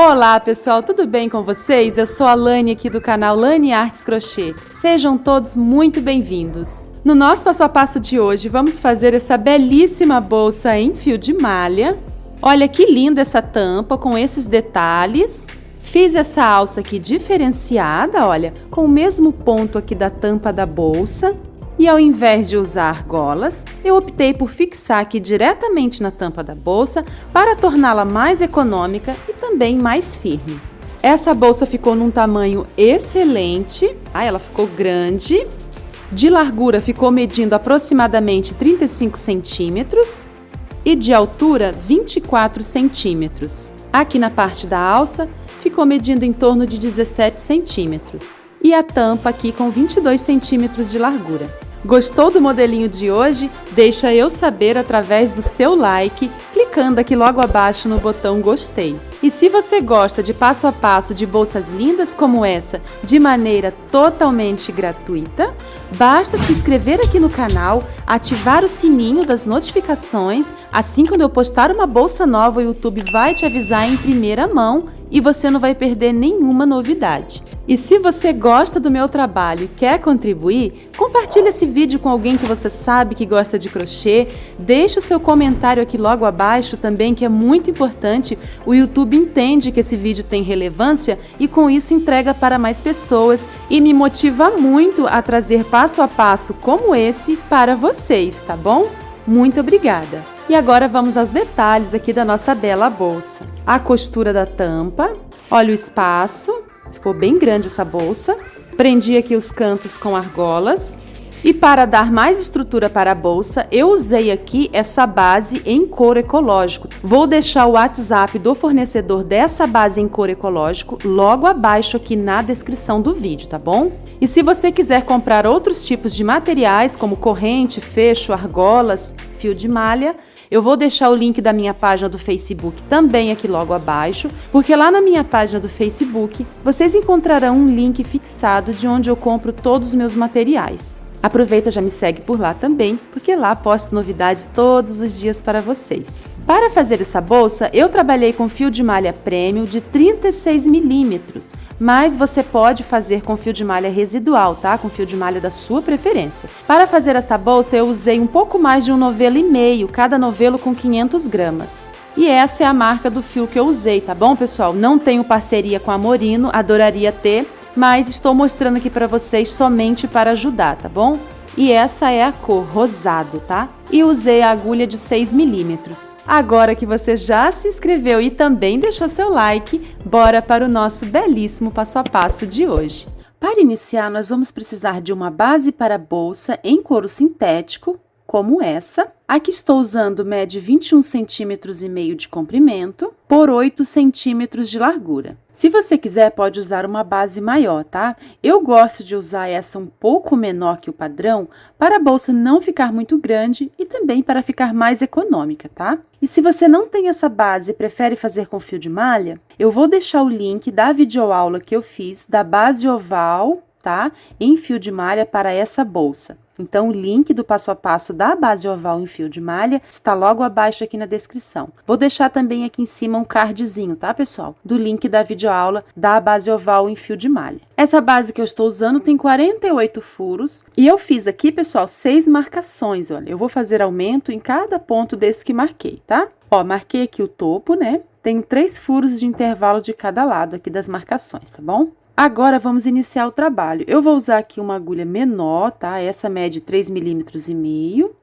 Olá pessoal, tudo bem com vocês? Eu sou a Lani aqui do canal Lani Artes Crochê. Sejam todos muito bem-vindos. No nosso passo a passo de hoje, vamos fazer essa belíssima bolsa em fio de malha. Olha que linda essa tampa com esses detalhes. Fiz essa alça aqui diferenciada, olha, com o mesmo ponto aqui da tampa da bolsa. E ao invés de usar argolas, eu optei por fixar aqui diretamente na tampa da bolsa para torná-la mais econômica e também mais firme. Essa bolsa ficou num tamanho excelente, ela ficou grande. De largura ficou medindo aproximadamente 35 centímetros e de altura 24 centímetros. Aqui na parte da alça ficou medindo em torno de 17 centímetros. E a tampa aqui com 22 centímetros de largura. Gostou do modelinho de hoje? Deixa eu saber através do seu like, clicando aqui logo abaixo no botão gostei. E se você gosta de passo a passo de bolsas lindas como essa, de maneira totalmente gratuita, basta se inscrever aqui no canal, ativar o sininho das notificações, assim quando eu postar uma bolsa nova, o YouTube vai te avisar em primeira mão e você não vai perder nenhuma novidade. E se você gosta do meu trabalho e quer contribuir, compartilhe esse vídeo com alguém que você sabe que gosta de crochê, deixe o seu comentário aqui logo abaixo também, que é muito importante. O YouTube entende que esse vídeo tem relevância e com isso entrega para mais pessoas e me motiva muito a trazer passo a passo como esse para vocês, tá bom? Muito obrigada! E agora vamos aos detalhes aqui da nossa bela bolsa. A costura da tampa, olha o espaço, ficou bem grande essa bolsa. Prendi aqui os cantos com argolas. E para dar mais estrutura para a bolsa, eu usei aqui essa base em couro ecológico. Vou deixar o WhatsApp do fornecedor dessa base em couro ecológico logo abaixo aqui na descrição do vídeo, tá bom? E se você quiser comprar outros tipos de materiais, como corrente, fecho, argolas, fio de malha, eu vou deixar o link da minha página do Facebook também aqui logo abaixo, porque lá na minha página do Facebook, vocês encontrarão um link fixado de onde eu compro todos os meus materiais. Aproveita, já me segue por lá também, porque lá posto novidades todos os dias para vocês. Para fazer essa bolsa, eu trabalhei com fio de malha premium de 36 milímetros, mas você pode fazer com fio de malha residual, tá? Com fio de malha da sua preferência. Para fazer essa bolsa, eu usei um pouco mais de 1,5 novelo, cada novelo com 500 gramas. E essa é a marca do fio que eu usei, tá bom, pessoal? Não tenho parceria com a Morino, adoraria ter, mas estou mostrando aqui para vocês somente para ajudar, tá bom? E essa é a cor rosado, tá? E usei a agulha de 6 milímetros. Agora que você já se inscreveu e também deixou seu like, bora para o nosso belíssimo passo a passo de hoje. Para iniciar, nós vamos precisar de uma base para bolsa em couro sintético, como essa. Aqui estou usando mede 21 centímetros e meio de comprimento por 8 centímetros de largura. Se você quiser, pode usar uma base maior, tá? Eu gosto de usar essa um pouco menor que o padrão para a bolsa não ficar muito grande e também para ficar mais econômica, tá? E se você não tem essa base e prefere fazer com fio de malha, eu vou deixar o link da videoaula que eu fiz da base oval, tá? Em fio de malha para essa bolsa. Então, o link do passo a passo da base oval em fio de malha está logo abaixo aqui na descrição. Vou deixar também aqui em cima um cardzinho, tá, pessoal? Do link da videoaula da base oval em fio de malha. Essa base que eu estou usando tem 48 furos e eu fiz aqui, pessoal, 6 marcações, olha. Eu vou fazer aumento em cada ponto desse que marquei, tá? Ó, marquei aqui o topo, né? Tenho 3 furos de intervalo de cada lado aqui das marcações, tá bom? Agora, vamos iniciar o trabalho. Eu vou usar aqui uma agulha menor, tá? Essa mede 3,5 milímetros,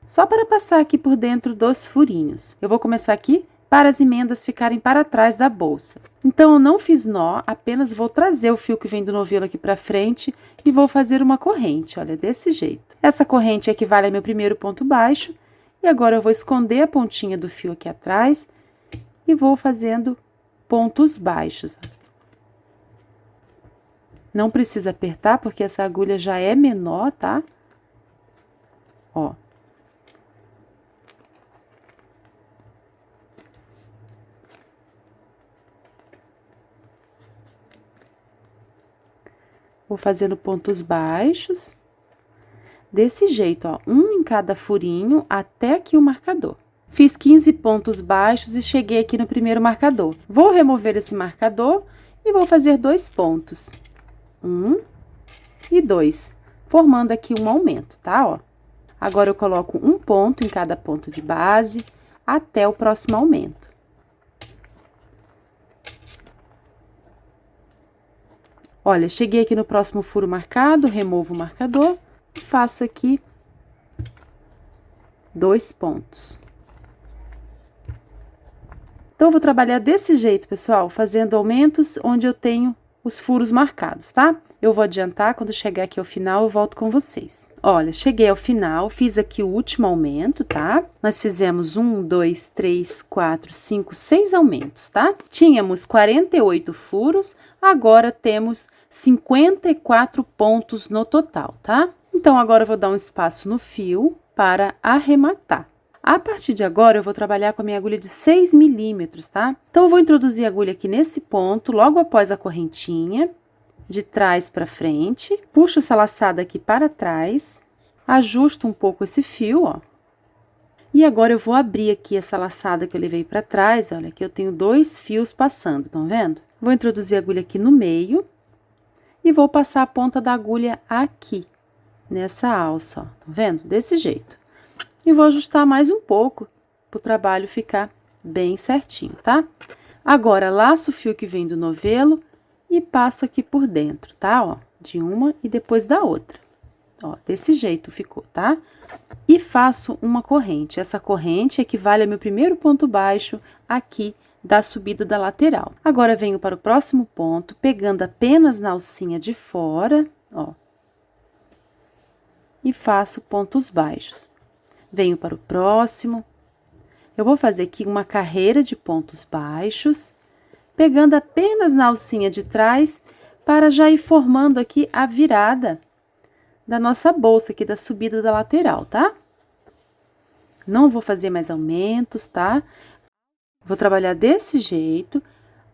só para passar aqui por dentro dos furinhos. Eu vou começar aqui para as emendas ficarem para trás da bolsa. Então, eu não fiz nó, apenas vou trazer o fio que vem do novelo aqui para frente e vou fazer uma corrente, olha, desse jeito. Essa corrente equivale ao meu primeiro ponto baixo. E agora, eu vou esconder a pontinha do fio aqui atrás e vou fazendo pontos baixos. Não precisa apertar, porque essa agulha já é menor, tá? Ó. Vou fazendo pontos baixos. Desse jeito, ó. Um em cada furinho, até aqui o marcador. Fiz 15 pontos baixos e cheguei aqui no primeiro marcador. Vou remover esse marcador e vou fazer 2 pontos. 1 e 2, formando aqui um aumento, tá? Ó. Agora, eu coloco um ponto em cada ponto de base até o próximo aumento. Olha, cheguei aqui no próximo furo marcado, removo o marcador e faço aqui 2 pontos. Então, eu vou trabalhar desse jeito, pessoal, fazendo aumentos onde eu tenho os furos marcados, tá? Eu vou adiantar, quando chegar aqui ao final, eu volto com vocês. Olha, cheguei ao final, fiz aqui o último aumento, tá? Nós fizemos 1, 2, 3, 4, 5, 6 aumentos, tá? Tínhamos 48 furos, agora temos 54 pontos no total, tá? Então, agora eu vou dar um espaço no fio para arrematar. A partir de agora, eu vou trabalhar com a minha agulha de 6 milímetros, tá? Então, eu vou introduzir a agulha aqui nesse ponto, logo após a correntinha, de trás para frente. Puxo essa laçada aqui para trás, ajusto um pouco esse fio, ó. E agora, eu vou abrir aqui essa laçada que eu levei para trás, olha, aqui eu tenho 2 fios passando, estão vendo? Vou introduzir a agulha aqui no meio e vou passar a ponta da agulha aqui, nessa alça, ó, tá vendo? Desse jeito. E vou ajustar mais um pouco, para o trabalho ficar bem certinho, tá? Agora, laço o fio que vem do novelo e passo aqui por dentro, tá? Ó, de uma e depois da outra. Ó, desse jeito ficou, tá? E faço uma corrente. Essa corrente equivale ao meu primeiro ponto baixo aqui da subida da lateral. Agora, venho para o próximo ponto, pegando apenas na alcinha de fora, ó. E faço pontos baixos. Venho para o próximo. Eu vou fazer aqui uma carreira de pontos baixos, pegando apenas na alcinha de trás, para já ir formando aqui a virada da nossa bolsa aqui, da subida da lateral, tá? Não vou fazer mais aumentos, tá? Vou trabalhar desse jeito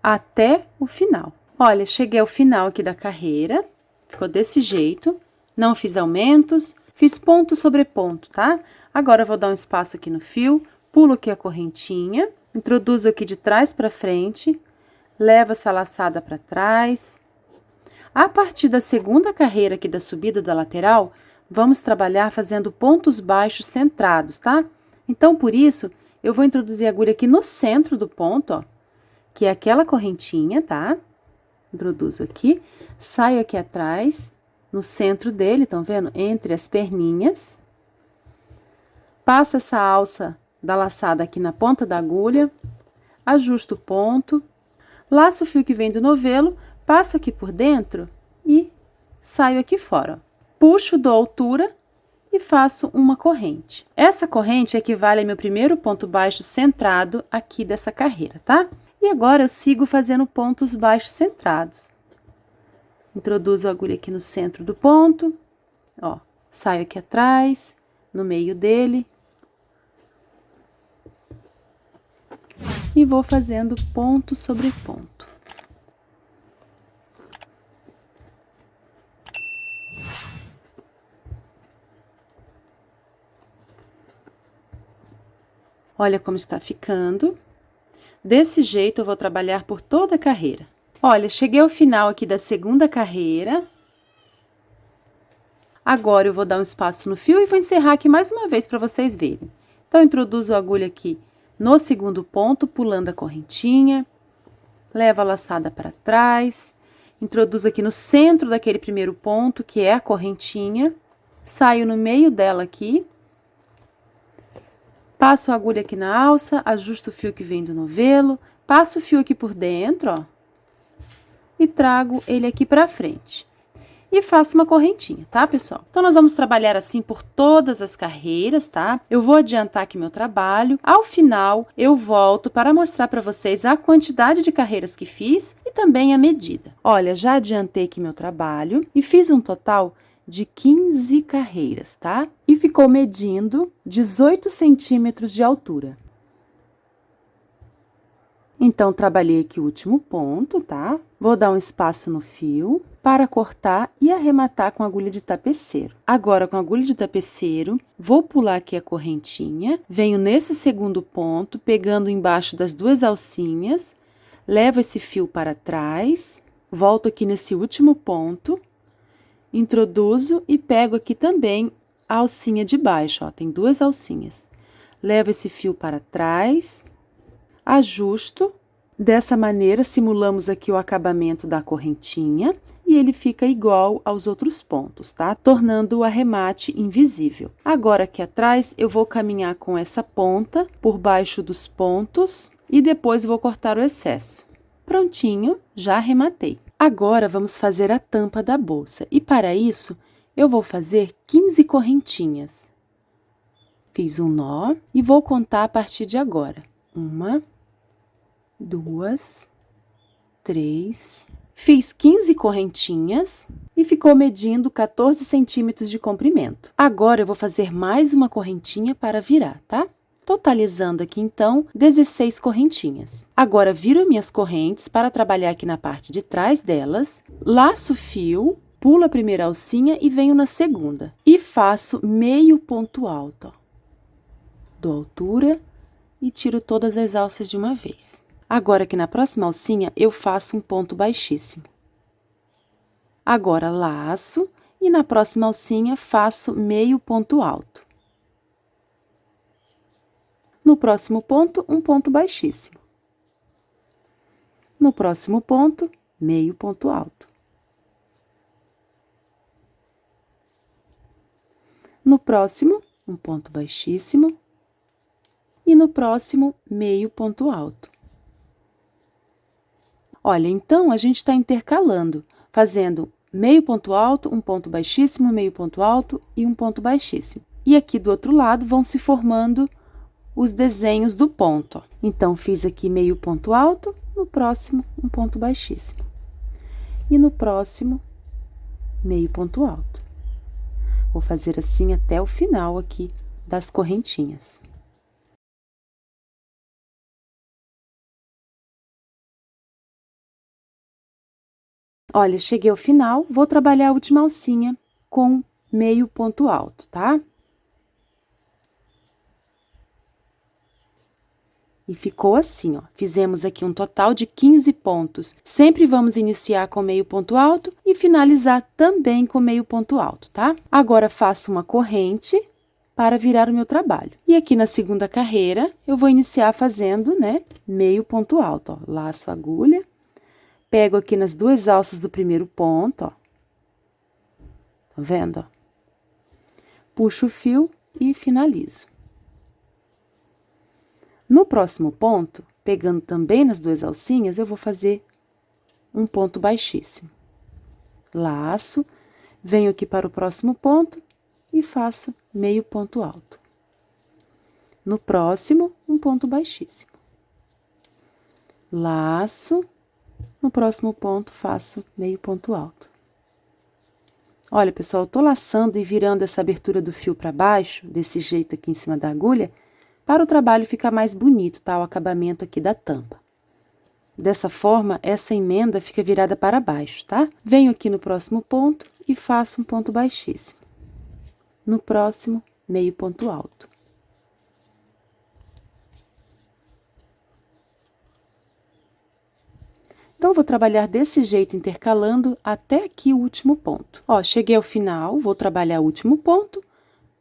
até o final. Olha, cheguei ao final aqui da carreira, ficou desse jeito, não fiz aumentos, fiz ponto sobre ponto, tá? Agora, eu vou dar um espaço aqui no fio, pulo aqui a correntinha, introduzo aqui de trás para frente, levo essa laçada para trás. A partir da segunda carreira aqui da subida da lateral, vamos trabalhar fazendo pontos baixos centrados, tá? Então, por isso, eu vou introduzir a agulha aqui no centro do ponto, ó, que é aquela correntinha, tá? Introduzo aqui, saio aqui atrás, no centro dele, estão vendo? Entre as perninhas. Passo essa alça da laçada aqui na ponta da agulha, ajusto o ponto, laço o fio que vem do novelo, passo aqui por dentro e saio aqui fora. Puxo, dou altura e faço uma corrente. Essa corrente equivale ao meu primeiro ponto baixo centrado aqui dessa carreira, tá? E agora, eu sigo fazendo pontos baixos centrados. Introduzo a agulha aqui no centro do ponto, ó, saio aqui atrás, no meio dele. E vou fazendo ponto sobre ponto. Olha como está ficando. Desse jeito, eu vou trabalhar por toda a carreira. Olha, cheguei ao final aqui da segunda carreira. Agora, eu vou dar um espaço no fio e vou encerrar aqui mais uma vez para vocês verem. Então, introduzo a agulha aqui no segundo ponto, pulando a correntinha, levo a laçada para trás, introduzo aqui no centro daquele primeiro ponto, que é a correntinha, saio no meio dela aqui, passo a agulha aqui na alça, ajusto o fio que vem do novelo, passo o fio aqui por dentro, ó, e trago ele aqui para frente. E faço uma correntinha, tá, pessoal? Então, nós vamos trabalhar assim por todas as carreiras, tá? Eu vou adiantar aqui meu trabalho. Ao final, eu volto para mostrar para vocês a quantidade de carreiras que fiz e também a medida. Olha, já adiantei aqui meu trabalho e fiz um total de 15 carreiras, tá? E ficou medindo 18 centímetros de altura. Então, trabalhei aqui o último ponto, tá? Vou dar um espaço no fio para cortar e arrematar com agulha de tapeceiro. Agora, com agulha de tapeceiro, vou pular aqui a correntinha, venho nesse segundo ponto, pegando embaixo das duas alcinhas, levo esse fio para trás, volto aqui nesse último ponto, introduzo e pego aqui também a alcinha de baixo, ó, tem duas alcinhas. Levo esse fio para trás, ajusto, dessa maneira simulamos aqui o acabamento da correntinha e ele fica igual aos outros pontos, tá? Tornando o arremate invisível. Agora aqui atrás eu vou caminhar com essa ponta por baixo dos pontos e depois vou cortar o excesso. Prontinho, já arrematei. Agora vamos fazer a tampa da bolsa e para isso eu vou fazer 15 correntinhas. Fiz um nó e vou contar a partir de agora. 1, 2, 3. Fiz 15 correntinhas e ficou medindo 14 centímetros de comprimento. Agora, eu vou fazer mais uma correntinha para virar, tá? Totalizando aqui, então, 16 correntinhas. Agora, viro minhas correntes para trabalhar aqui na parte de trás delas, laço o fio, pulo a primeira alcinha e venho na segunda. E faço meio ponto alto, ó. Dou altura e tiro todas as alças de uma vez. Agora, aqui na próxima alcinha, eu faço um ponto baixíssimo. Agora, laço e na próxima alcinha, faço meio ponto alto. No próximo ponto, um ponto baixíssimo. No próximo ponto, meio ponto alto. No próximo, um ponto baixíssimo. E no próximo, meio ponto alto. Olha, então, a gente está intercalando, fazendo meio ponto alto, um ponto baixíssimo, meio ponto alto e um ponto baixíssimo. E aqui do outro lado vão se formando os desenhos do ponto, ó. Então, fiz aqui meio ponto alto, no próximo, um ponto baixíssimo. E no próximo, meio ponto alto. Vou fazer assim até o final aqui das correntinhas. Olha, cheguei ao final, vou trabalhar a última alcinha com meio ponto alto, tá? E ficou assim, ó. Fizemos aqui um total de 15 pontos. Sempre vamos iniciar com meio ponto alto e finalizar também com meio ponto alto, tá? Agora, faço uma corrente para virar o meu trabalho. E aqui na segunda carreira, eu vou iniciar fazendo, né, meio ponto alto, ó. Laço a agulha. Pego aqui nas duas alças do primeiro ponto, ó. Tá vendo, ó? Puxo o fio e finalizo. No próximo ponto, pegando também nas duas alcinhas, eu vou fazer um ponto baixíssimo. Laço, venho aqui para o próximo ponto e faço meio ponto alto. No próximo, um ponto baixíssimo. Laço. No próximo ponto, faço meio ponto alto. Olha, pessoal, eu tô laçando e virando essa abertura do fio para baixo, desse jeito aqui em cima da agulha, para o trabalho ficar mais bonito, tá? O acabamento aqui da tampa. Dessa forma, essa emenda fica virada para baixo, tá? Venho aqui no próximo ponto e faço um ponto baixíssimo. No próximo, meio ponto alto. Então, vou trabalhar desse jeito, intercalando até aqui o último ponto. Ó, cheguei ao final, vou trabalhar o último ponto,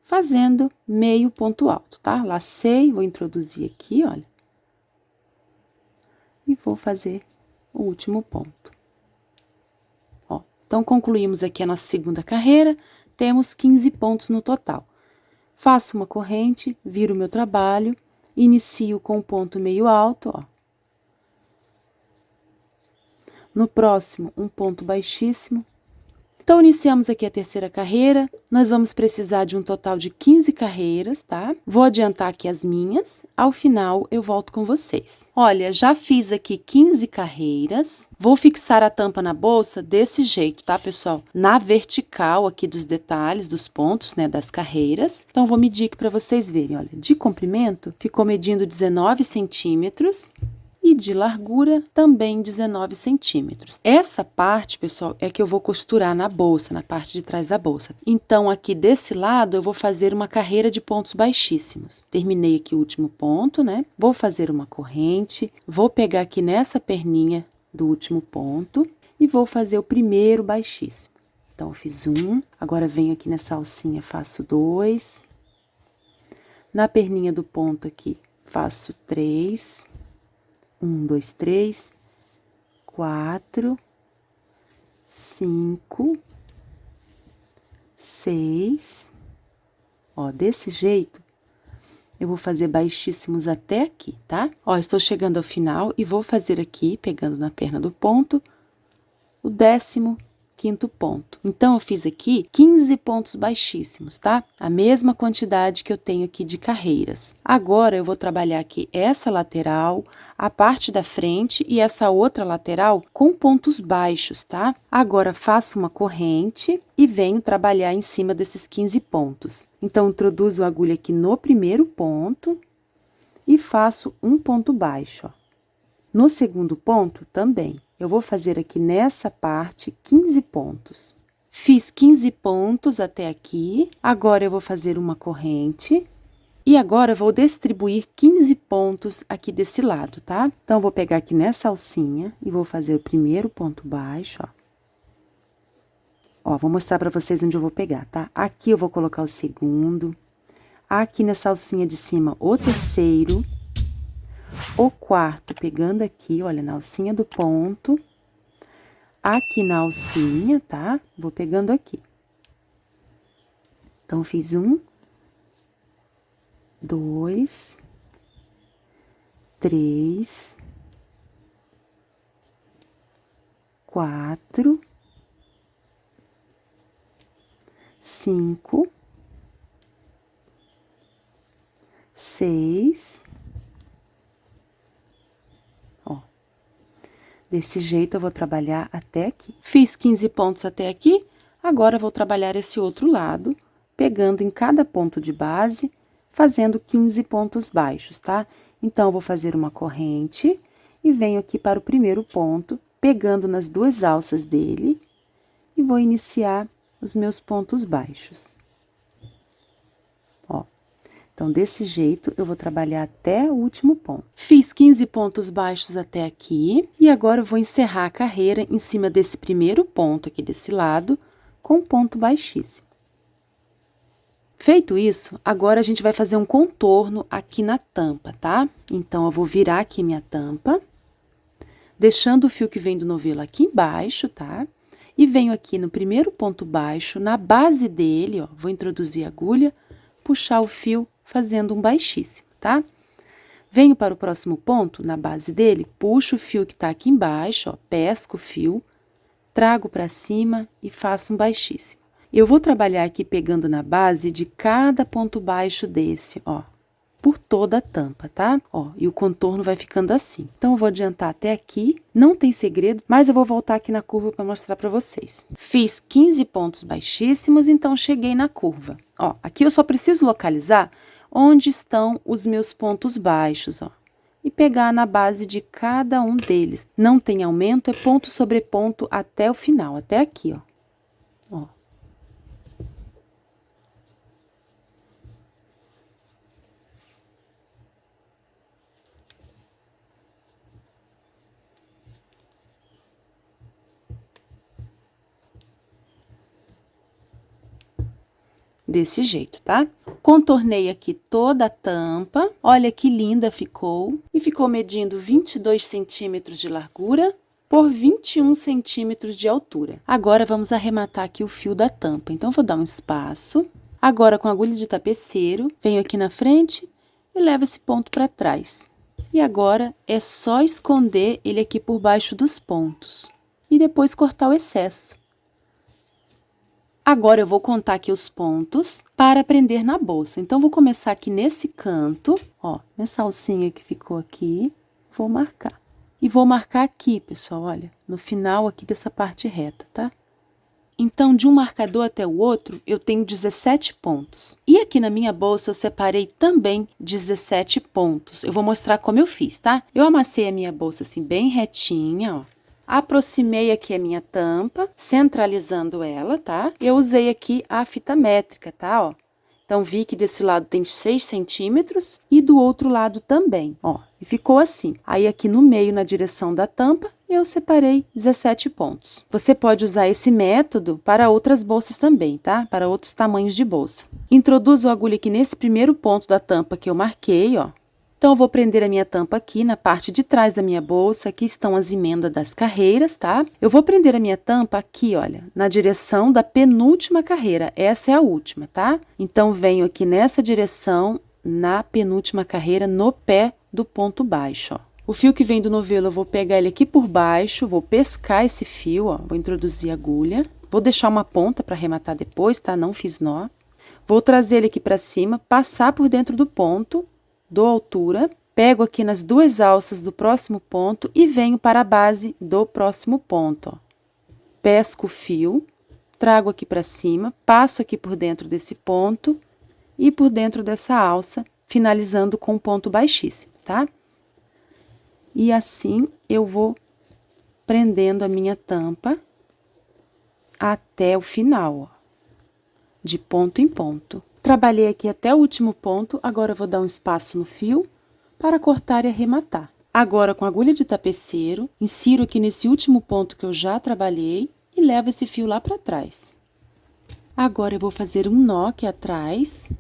fazendo meio ponto alto, tá? Lacei, vou introduzir aqui, olha. E vou fazer o último ponto. Ó, então, concluímos aqui a nossa segunda carreira, temos 15 pontos no total. Faço uma corrente, viro o meu trabalho, inicio com um ponto meio alto, ó. No próximo, um ponto baixíssimo. Então, iniciamos aqui a terceira carreira. Nós vamos precisar de um total de 15 carreiras, tá? Vou adiantar aqui as minhas. Ao final, eu volto com vocês. Olha, já fiz aqui 15 carreiras. Vou fixar a tampa na bolsa desse jeito, tá, pessoal? Na vertical aqui dos detalhes, dos pontos, né, das carreiras. Então, vou medir aqui para vocês verem, olha. De comprimento, ficou medindo 19 centímetros. e de largura também 19 centímetros. Essa parte, pessoal, é que eu vou costurar na bolsa, na parte de trás da bolsa. Então, aqui desse lado, eu vou fazer uma carreira de pontos baixíssimos. Terminei aqui o último ponto, né? Vou fazer uma corrente, vou pegar aqui nessa perninha do último ponto e vou fazer o primeiro baixíssimo. Então, eu fiz um, agora venho aqui nessa alcinha, faço 2. Na perninha do ponto aqui, faço 3. 1, 2, 3, 4, 5, 6. Ó, desse jeito, eu vou fazer baixíssimos até aqui, tá? Ó, estou chegando ao final e vou fazer aqui, pegando na perna do ponto, o 15º ponto. Então, eu fiz aqui 15 pontos baixíssimos, tá? A mesma quantidade que eu tenho aqui de carreiras. Agora, eu vou trabalhar aqui essa lateral, a parte da frente e essa outra lateral com pontos baixos, tá? Agora, faço uma corrente e venho trabalhar em cima desses 15 pontos. Então, introduzo a agulha aqui no primeiro ponto e faço um ponto baixo, ó. No segundo ponto, também. Eu vou fazer aqui nessa parte 15 pontos. Fiz 15 pontos até aqui. Agora, eu vou fazer uma corrente. E agora, eu vou distribuir 15 pontos aqui desse lado, tá? Então, eu vou pegar aqui nessa alcinha e vou fazer o primeiro ponto baixo, ó. Ó, vou mostrar pra vocês onde eu vou pegar, tá? Aqui eu vou colocar o segundo. Aqui nessa alcinha de cima, o terceiro. O quarto, pegando aqui, olha, na alcinha do ponto. Aqui na alcinha, tá? Vou pegando aqui. Então, fiz 1, 2, 3, 4, 5, 6. Ó, desse jeito eu vou trabalhar até aqui. Fiz 15 pontos até aqui, agora eu vou trabalhar esse outro lado, pegando em cada ponto de base, fazendo 15 pontos baixos, tá? Então, eu vou fazer uma corrente e venho aqui para o primeiro ponto, pegando nas duas alças dele, e vou iniciar os meus pontos baixos. Ó, então, desse jeito, eu vou trabalhar até o último ponto. Fiz 15 pontos baixos até aqui, e agora eu vou encerrar a carreira em cima desse primeiro ponto aqui desse lado, com ponto baixíssimo. Feito isso, agora a gente vai fazer um contorno aqui na tampa, tá? Então, eu vou virar aqui minha tampa, deixando o fio que vem do novelo aqui embaixo, tá? E venho aqui no primeiro ponto baixo, na base dele, ó, vou introduzir a agulha, puxar o fio fazendo um baixíssimo, tá? Venho para o próximo ponto, na base dele, puxo o fio que tá aqui embaixo, ó, pesco o fio, trago para cima e faço um baixíssimo. Eu vou trabalhar aqui pegando na base de cada ponto baixo desse, ó, por toda a tampa, tá? Ó, e o contorno vai ficando assim. Então, eu vou adiantar até aqui, não tem segredo, mas eu vou voltar aqui na curva para mostrar para vocês. Fiz 15 pontos baixíssimos, então, cheguei na curva. Ó, aqui eu só preciso localizar onde estão os meus pontos baixos, ó, e pegar na base de cada um deles. Não tem aumento, é ponto sobre ponto até o final, até aqui, ó. Ó. Desse jeito, tá? Contornei aqui toda a tampa, olha que linda ficou, e ficou medindo 22 centímetros de largura por 21 centímetros de altura. Agora, vamos arrematar aqui o fio da tampa, então, vou dar um espaço. Agora, com a agulha de tapeceiro, venho aqui na frente e levo esse ponto para trás. E agora, é só esconder ele aqui por baixo dos pontos, e depois cortar o excesso. Agora, eu vou contar aqui os pontos para prender na bolsa. Então, vou começar aqui nesse canto, ó, nessa alcinha que ficou aqui, vou marcar. E vou marcar aqui, pessoal, olha, no final aqui dessa parte reta, tá? Então, de um marcador até o outro, eu tenho 17 pontos. E aqui na minha bolsa, eu separei também 17 pontos. Eu vou mostrar como eu fiz, tá? Eu amassei a minha bolsa assim, bem retinha, ó. Aproximei aqui a minha tampa, centralizando ela, tá? Eu usei aqui a fita métrica, tá, ó. Então, vi que desse lado tem 6 centímetros e do outro lado também, ó. E ficou assim. Aí, aqui no meio, na direção da tampa, eu separei 17 pontos. Você pode usar esse método para outras bolsas também, tá? Para outros tamanhos de bolsa. Introduzo a agulha aqui nesse primeiro ponto da tampa que eu marquei, ó. Então, eu vou prender a minha tampa aqui na parte de trás da minha bolsa. Aqui estão as emendas das carreiras, tá? Eu vou prender a minha tampa aqui, olha, na direção da penúltima carreira. Essa é a última, tá? Então, venho aqui nessa direção, na penúltima carreira, no pé do ponto baixo, ó. O fio que vem do novelo, eu vou pegar ele aqui por baixo, vou pescar esse fio, ó. Vou introduzir a agulha. Vou deixar uma ponta para arrematar depois, tá? Não fiz nó. Vou trazer ele aqui para cima, passar por dentro do ponto. Dou altura, pego aqui nas duas alças do próximo ponto e venho para a base do próximo ponto, ó. Pesco o fio, trago aqui para cima, passo aqui por dentro desse ponto e por dentro dessa alça, finalizando com um ponto baixíssimo, tá? E assim eu vou prendendo a minha tampa até o final, ó, de ponto em ponto. Trabalhei aqui até o último ponto, agora eu vou dar um espaço no fio para cortar e arrematar. Agora, com a agulha de tapeceiro, insiro aqui nesse último ponto que eu já trabalhei e levo esse fio lá para trás. Agora, eu vou fazer um nó aqui atrás.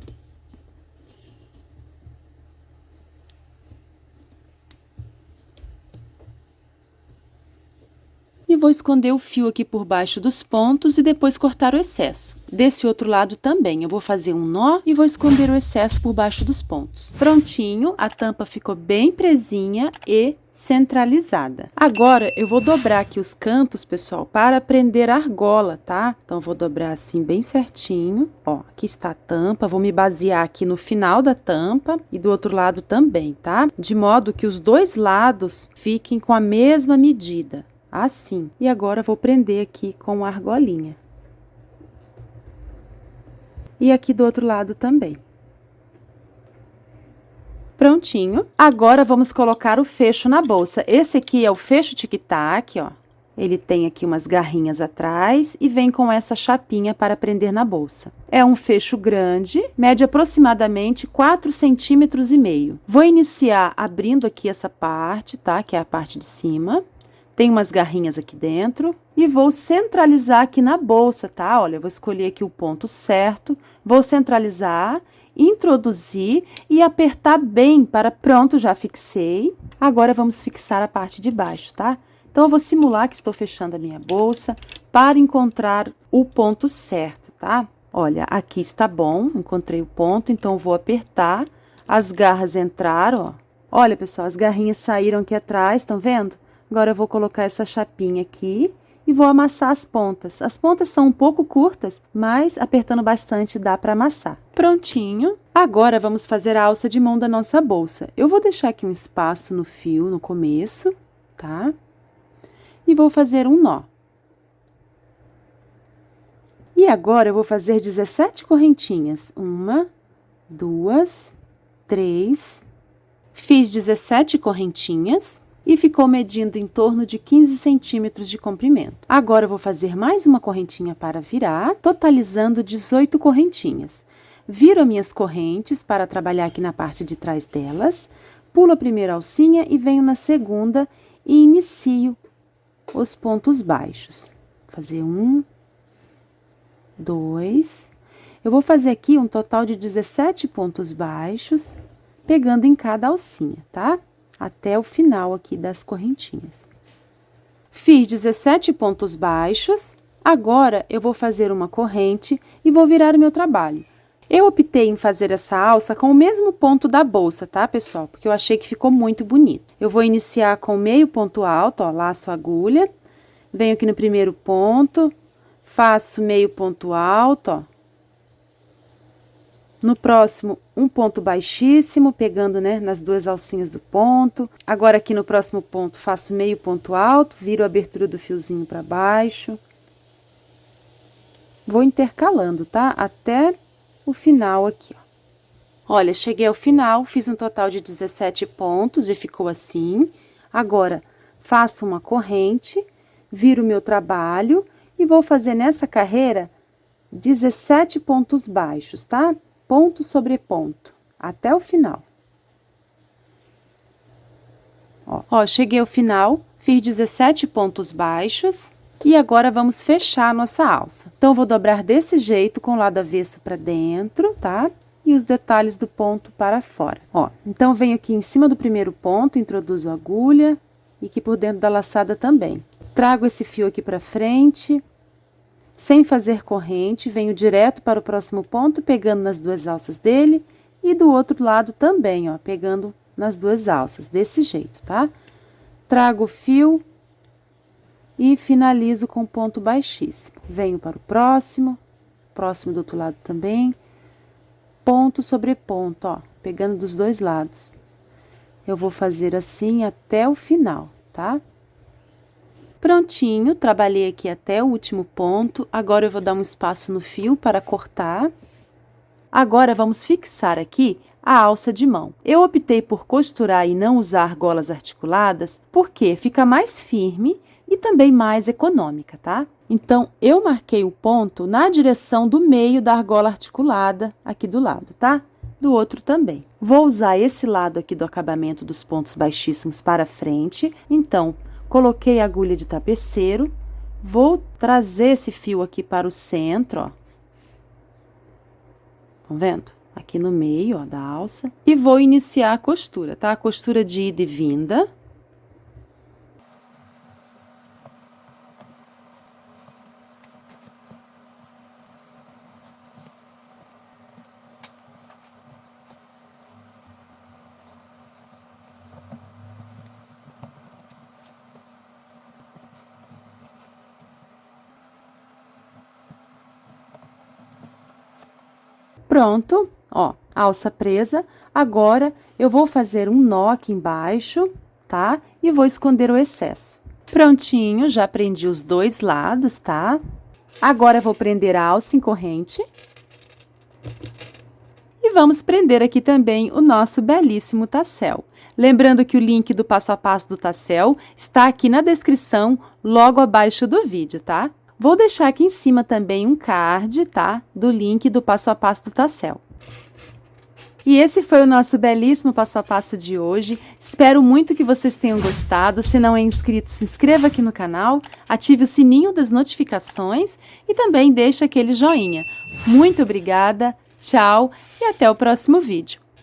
E vou esconder o fio aqui por baixo dos pontos e depois cortar o excesso. Desse outro lado também, eu vou fazer um nó e vou esconder o excesso por baixo dos pontos. Prontinho, a tampa ficou bem presinha e centralizada. Agora, eu vou dobrar aqui os cantos, pessoal, para prender a argola, tá? Então, eu vou dobrar assim bem certinho. Ó, aqui está a tampa, vou me basear aqui no final da tampa e do outro lado também, tá? De modo que os dois lados fiquem com a mesma medida. Assim. E agora, vou prender aqui com a argolinha. E aqui do outro lado também. Prontinho. Agora, vamos colocar o fecho na bolsa. Esse aqui é o fecho tic-tac, ó. Ele tem aqui umas garrinhas atrás e vem com essa chapinha para prender na bolsa. É um fecho grande, mede aproximadamente 4,5 centímetros. Vou iniciar abrindo aqui essa parte, tá? Que é a parte de cima. Tem umas garrinhas aqui dentro e vou centralizar aqui na bolsa, tá? Olha, eu vou escolher aqui o ponto certo, vou centralizar, introduzir e apertar bem para... Pronto, já fixei. Agora, vamos fixar a parte de baixo, tá? Então, eu vou simular que estou fechando a minha bolsa para encontrar o ponto certo, tá? Olha, aqui está bom, encontrei o ponto, então, eu vou apertar, as garras entraram, ó. Olha, pessoal, as garrinhas saíram aqui atrás, estão vendo? Agora, eu vou colocar essa chapinha aqui e vou amassar as pontas. As pontas são um pouco curtas, mas apertando bastante dá para amassar. Prontinho. Agora, vamos fazer a alça de mão da nossa bolsa. Eu vou deixar aqui um espaço no fio no começo, tá? E vou fazer um nó. E agora, eu vou fazer 17 correntinhas. 1, 2, 3. Fiz 17 correntinhas. E ficou medindo em torno de 15 centímetros de comprimento. Agora, eu vou fazer mais uma correntinha para virar, totalizando 18 correntinhas. Viro as minhas correntes para trabalhar aqui na parte de trás delas, pulo a primeira alcinha e venho na segunda e inicio os pontos baixos. Vou fazer 1, 2... Eu vou fazer aqui um total de 17 pontos baixos, pegando em cada alcinha, tá? Até o final aqui das correntinhas. Fiz 17 pontos baixos, agora eu vou fazer uma corrente e vou virar o meu trabalho. Eu optei em fazer essa alça com o mesmo ponto da bolsa, tá, pessoal? Porque eu achei que ficou muito bonito. Eu vou iniciar com meio ponto alto, ó, laço a agulha, venho aqui no primeiro ponto, faço meio ponto alto, ó. No próximo, um ponto baixíssimo, pegando, né, nas duas alcinhas do ponto. Agora, aqui no próximo ponto, faço meio ponto alto, viro a abertura do fiozinho para baixo. Vou intercalando, tá? Até o final aqui, ó. Olha, cheguei ao final, fiz um total de 17 pontos e ficou assim. Agora, faço uma corrente, viro o meu trabalho e vou fazer nessa carreira 17 pontos baixos, tá? Ponto sobre ponto, até o final. Ó, cheguei ao final, fiz 17 pontos baixos e agora vamos fechar a nossa alça. Então, vou dobrar desse jeito com o lado avesso para dentro, tá? E os detalhes do ponto para fora. Ó, então, venho aqui em cima do primeiro ponto, introduzo a agulha e aqui por dentro da laçada também. Trago esse fio aqui para frente, sem fazer corrente, venho direto para o próximo ponto, pegando nas duas alças dele e do outro lado também, ó, pegando nas duas alças, desse jeito, tá? Trago o fio e finalizo com ponto baixíssimo. Venho para o próximo do outro lado também. Ponto sobre ponto, ó, pegando dos dois lados. Eu vou fazer assim até o final, tá? Prontinho, trabalhei aqui até o último ponto. Agora, eu vou dar um espaço no fio para cortar. Agora, vamos fixar aqui a alça de mão. Eu optei por costurar e não usar golas articuladas, porque fica mais firme e também mais econômica, tá? Então, eu marquei o ponto na direção do meio da argola articulada, aqui do lado, tá? Do outro também. Vou usar esse lado aqui do acabamento dos pontos baixíssimos para frente. Então, coloquei a agulha de tapeceiro, vou trazer esse fio aqui para o centro, ó. Estão vendo? Aqui no meio, ó, da alça. E vou iniciar a costura, tá? A costura de ida e vinda. Pronto, ó, alça presa. Agora, eu vou fazer um nó aqui embaixo, tá? E vou esconder o excesso. Prontinho, já prendi os dois lados, tá? Agora, vou prender a alça em corrente. E vamos prender aqui também o nosso belíssimo tassel. Lembrando que o link do passo a passo do tassel está aqui na descrição, logo abaixo do vídeo, tá? Vou deixar aqui em cima também um card, tá? Do link do passo a passo do tassel. E esse foi o nosso belíssimo passo a passo de hoje. Espero muito que vocês tenham gostado. Se não é inscrito, se inscreva aqui no canal, ative o sininho das notificações e também deixe aquele joinha. Muito obrigada, tchau e até o próximo vídeo.